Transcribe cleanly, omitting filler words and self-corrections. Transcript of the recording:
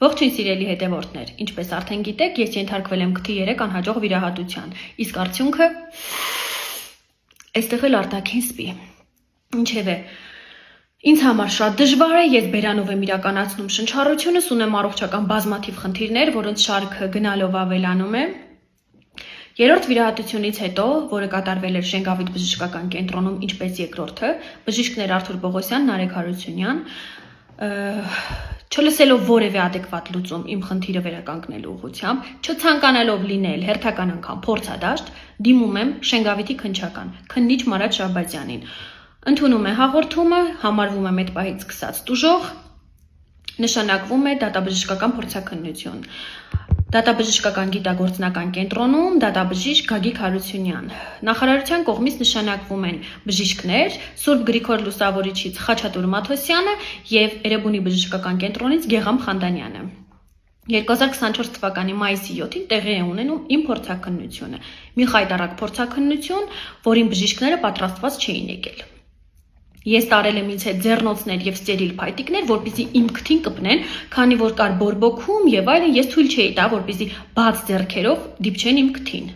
Ողջույն սիրելի հետևորդներ, ինչպես արդեն գիտեք, ես ենթարկվել եմ քթի 3 անհաջող վիրահատության, իսկ արդյունքը այստեղ էլ արտաքին սպի։ Ինչևէ, ինձ համար շատ դժվար է, ես բերանով եմ իրականացնում շնչառությունս, ունեմ առողջական բազմաթիվ խնդիրներ, որոնց շարքը գնալով ավելանում է։ Երրորդ վիրահատությունից հետո, որը կատարվել էր Շենգավիթ բժշկական կենտրոնում, ինչպես երկրորդը, բժիշկներ Արթուր Պողոսյան, Նարեկ Հարությունյան, չլսելով որևէ adekvat լուծում իմ խնդիրը վերականգնելու ուղղությամբ, չցանկանալով լինել հերթական անգամ փորձադաշտ, դիմում եմ Շենգավիթի քննչական, քննիչ Մարատ Շահբազյանին։ Ընդունում է հաղորդումը, համարվում եմ այդ պահից սկսած տուժող, նշանակվում է դատաբժշկական փորձաքննություն։ Դատաբժշկական գիտագործնական կենտրոնում դատաբժիշկ Գագիկ Հարությունյան։ Նախարարության կողմից նշանակվում են բժիշկներ Սուրբ Գրիգոր Լուսավորիչից Խաչատուր Մաթոսյանը եւ Էրեբունի բժշկական կենտրոնից Գեգամ Խանդանյանը։ 2024 թվականի մայիսի 7-ին տեղի է ունենում իմ փորձաքննությունը։ Մի խայտառակ փորձաքննություն, որին բժիշկները պատրաստված չէին եկել։ Ես տարել եմ ինձ հետ ձեռնոցներ եւ ստերիլ փայտիկներ, որպեսզի իմ քթին կպնեն, քանի որ կար բորբոքում եւ այլն, ես թույլ չէի տա, որպեսզի բաց ձեռքերով դիպչեն իմ քթին։